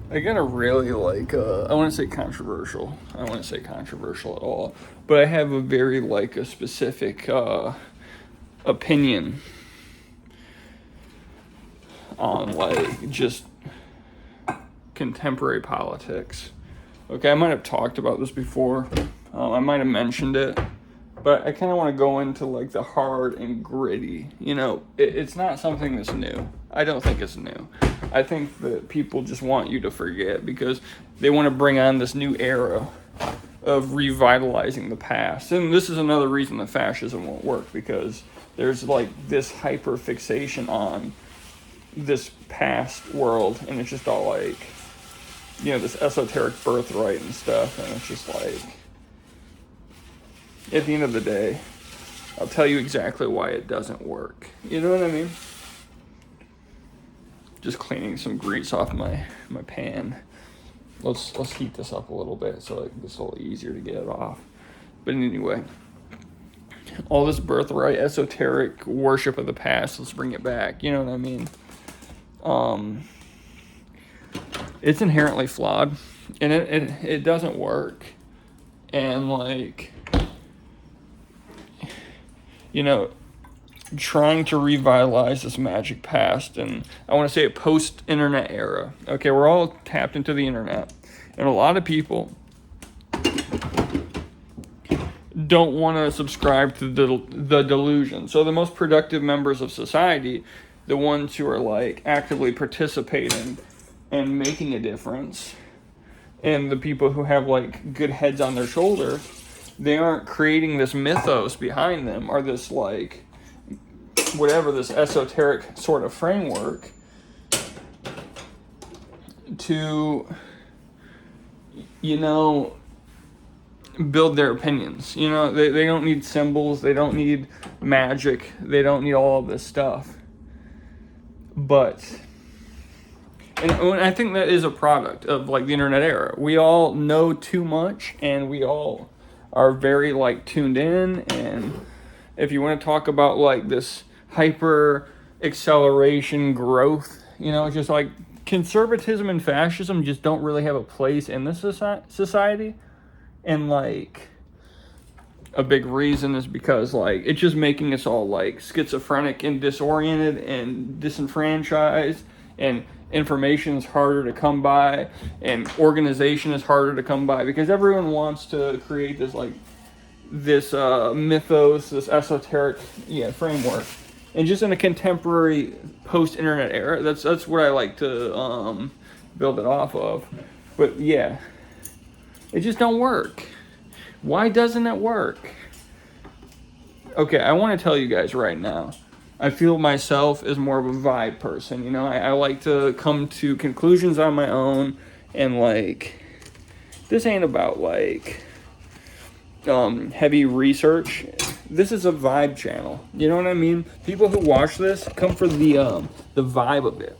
I got a really I want to say controversial. I don't want to say controversial at all, but I have a very a specific opinion on just contemporary politics. Okay, I might have talked about this before. I might have mentioned it, but I kind of want to go into the hard and gritty. It's not something that's new. I don't think it's new. I think that people just want you to forget because they want to bring on this new era of revitalizing the past. And this is another reason that fascism won't work, because there's this hyper fixation on this past world, and it's just all this esoteric birthright and stuff, and it's just at the end of the day, I'll tell you exactly why it doesn't work. You know what I mean? Just cleaning some grease off my pan. Let's heat this up a little bit so it's a little easier to get it off. But anyway, all this birthright, esoteric worship of the past, let's bring it back. You know what I mean? It's inherently flawed, and it doesn't work. And trying to revitalize this magic past, and I want to say a post-internet era. Okay, we're all tapped into the internet, and a lot of people don't want to subscribe to the delusion. So the most productive members of society, the ones who are actively participating and making a difference, and the people who have good heads on their shoulders, they aren't creating this mythos behind them, or this this esoteric sort of framework to build their opinions. They don't need symbols, they don't need magic, they don't need all of this stuff. And I think that is a product of the internet era. We all know too much, and we all are very tuned in. And if you want to talk about this hyper acceleration growth, just conservatism and fascism just don't really have a place in this society. And a big reason is because it's just making us all schizophrenic and disoriented and disenfranchised, and information is harder to come by, and organization is harder to come by, because everyone wants to create this mythos, this esoteric framework. And just in a contemporary post-internet era, that's what I like to build it off of. But yeah, it just don't work. Why doesn't it work? Okay, I want to tell you guys right now, I feel myself as more of a vibe person. I like to come to conclusions on my own, and this ain't about heavy research. This is a vibe channel. You know what I mean? People who watch this come for the vibe of it.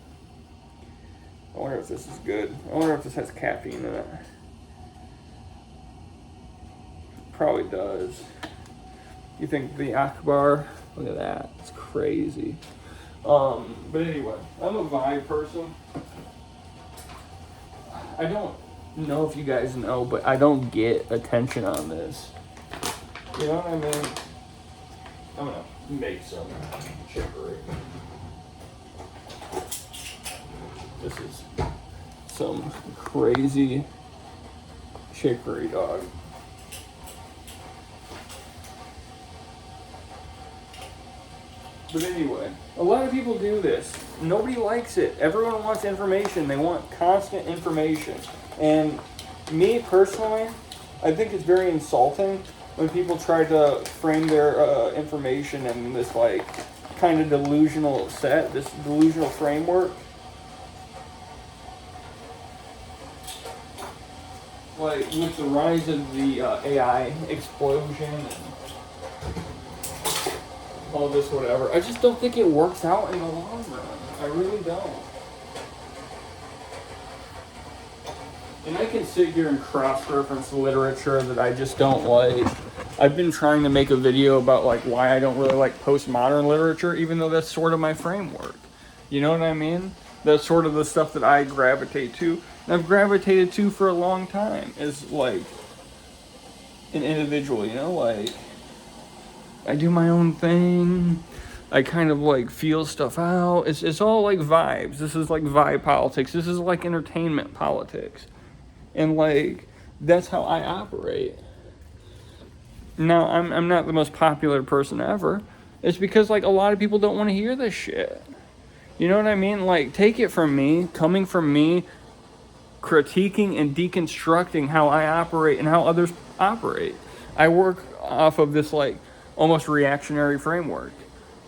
I wonder if this is good. I wonder if this has caffeine in it. Probably does. You think the Akbar? Look at that. It's crazy. But anyway, I'm a vibe person. I don't know if you guys know, but I don't get attention on this. You know what I mean? I'm gonna make some chicory. This is some crazy chicory, dog. But anyway, a lot of people do this. Nobody likes it. Everyone wants information. They want constant information. And me personally, I think it's very insulting when people try to frame their information in this kind of delusional set, this delusional framework. With the rise of the AI explosion and all this whatever, I just don't think it works out in the long run. I really don't. And I can sit here and cross-reference literature that I just don't like. I've been trying to make a video about why I don't really like postmodern literature, even though that's sort of my framework. You know what I mean? That's sort of the stuff that I gravitate to. and I've gravitated to for a long time as like an individual, you know, like I do my own thing. I kind of like feel stuff out. It's all like vibes. This is like vibe politics. This is like entertainment politics. And like that's how I operate. Now, I'm not the most popular person ever. It's because like a lot of people don't want to hear this shit. You know what I mean? Like, take it from me, coming from me, critiquing and deconstructing how I operate and how others operate. I work off of this like almost reactionary framework.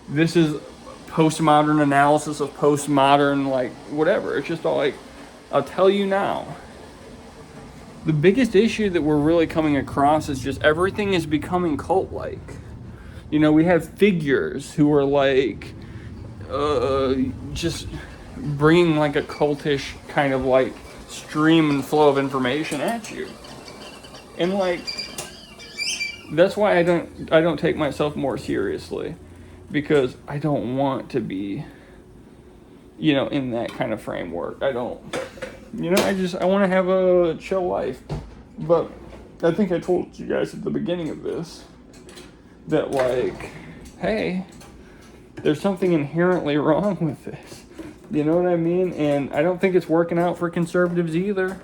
This is postmodern analysis of postmodern like whatever. It's just all like, I'll tell you now. The biggest issue that we're really coming across is just everything is becoming cult-like. You know, we have figures who are like, just bringing like a cultish kind of like stream and flow of information at you. And like, that's why I don't take myself more seriously, because I don't want to be, you know, in that kind of framework. I don't. You know, I want to have a chill life. But I think I told you guys at the beginning of this that, like, hey, there's something inherently wrong with this. You know what I mean? And I don't think it's working out for conservatives either.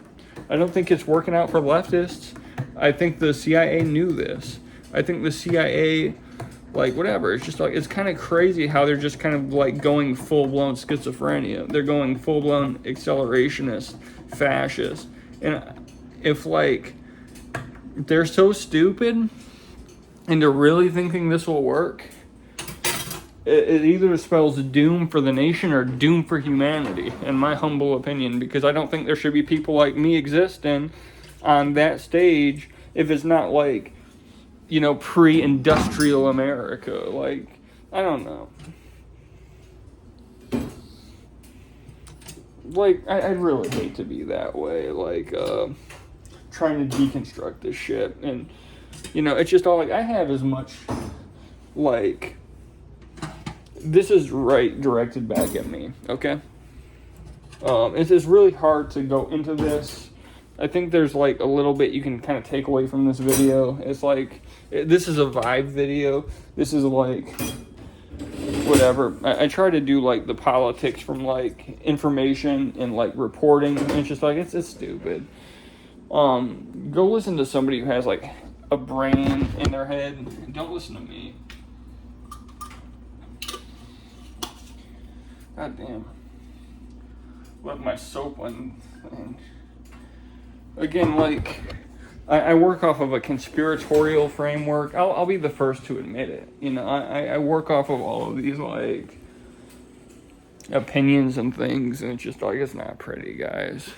I don't think it's working out for leftists. I think the CIA knew this. I think the CIA, like, whatever. It's just like, it's kind of crazy how they're just kind of like going full-blown schizophrenia. They're going full-blown accelerationist, fascist. And if like, they're so stupid into really thinking this will work, it either spells doom for the nation or doom for humanity, in my humble opinion, because I don't think there should be people like me existing on that stage if it's not like, you know, pre-industrial America. Like, I don't know. Like, I'd really hate to be that way, like, trying to deconstruct this shit. And, you know, it's just all like, I have as much, like, this is right directed back at me, okay? It's really hard to go into this. I think there's like a little bit you can kind of take away from this video. It's like, this is a vibe video. This is like, whatever. I try to do like the politics from like information and like reporting. And it's just like, it's stupid. Go listen to somebody who has like a brain in their head. Don't listen to me. God damn. Left my soap on. Again, like, I work off of a conspiratorial framework. I'll be the first to admit it. You know, I work off of all of these, like, opinions and things, and it's just, like, it's not pretty, guys.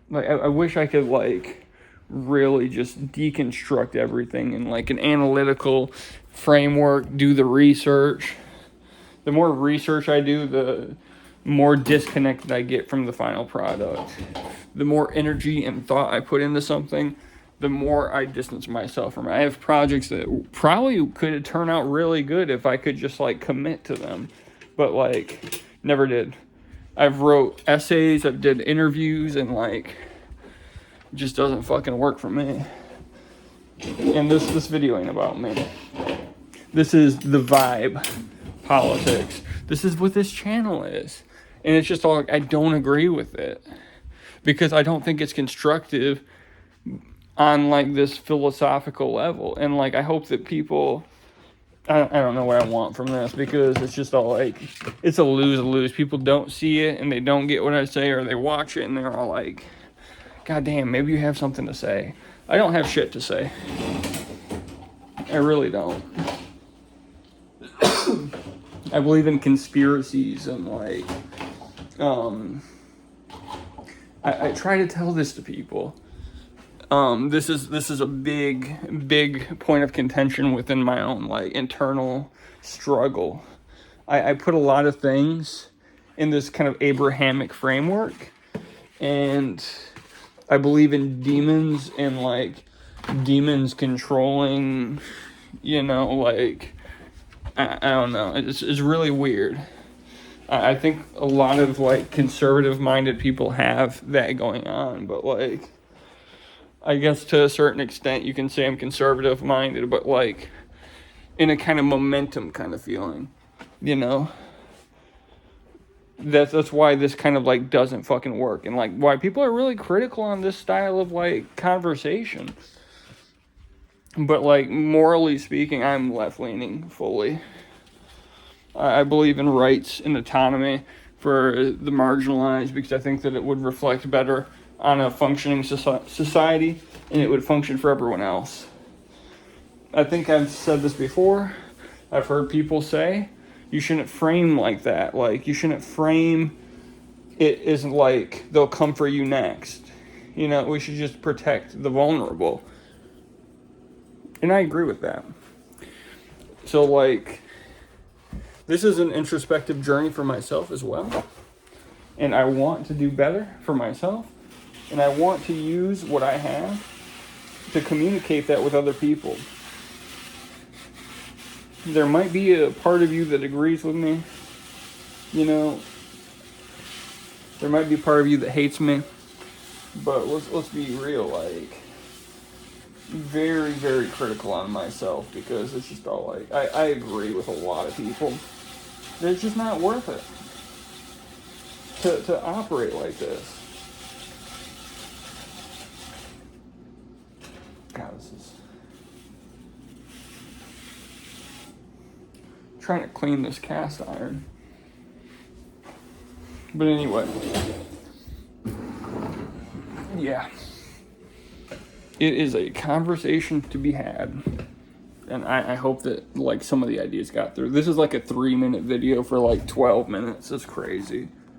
Like, I wish I could, like, really just deconstruct everything in, like, an analytical framework, do the research. The more research I do, the more disconnected I get from the final product. The more energy and thought I put into something, the more I distance myself from it. I have projects that probably could turn out really good if I could just like commit to them, but like never did. I've wrote essays, I've did interviews, and like it just doesn't fucking work for me. And this video ain't about me. This is the vibe politics. This is what this channel is. And it's just all like, I don't agree with it, because I don't think it's constructive on like this philosophical level. And like, I hope that people, I don't know what I want from this, because it's just all like, it's a lose-lose. People don't see it and they don't get what I say, or they watch it and they're all like, God damn, maybe you have something to say. I don't have shit to say. I really don't. I believe in conspiracies and like, I try to tell this to people. This is a big point of contention within my own like internal struggle. I put a lot of things in this kind of Abrahamic framework, and I believe in demons and like demons controlling, you know, like I don't know. It's really weird. I think a lot of like conservative minded people have that going on, but like I guess to a certain extent you can say I'm conservative minded, but like in a kind of momentum kind of feeling, you know? That's why this kind of like doesn't fucking work, and like why people are really critical on this style of like conversation. But like morally speaking, I'm left leaning fully. I believe in rights and autonomy for the marginalized because I think that it would reflect better on a functioning society, and it would function for everyone else. I think I've said this before. I've heard people say you shouldn't frame like that. Like, you shouldn't frame it as like they'll come for you next. You know, we should just protect the vulnerable. And I agree with that. So, like, this is an introspective journey for myself as well. And I want to do better for myself. And I want to use what I have to communicate that with other people. There might be a part of you that agrees with me. You know, there might be a part of you that hates me. But let's be real, like, very, very critical on myself because it's just all like, I agree with a lot of people. It's just not worth it to operate like this. God, this is... trying to clean this cast iron. But anyway. Yeah. It is a conversation to be had. And I hope that like some of the ideas got through. This is like a 3-minute video for like 12 minutes. That's crazy.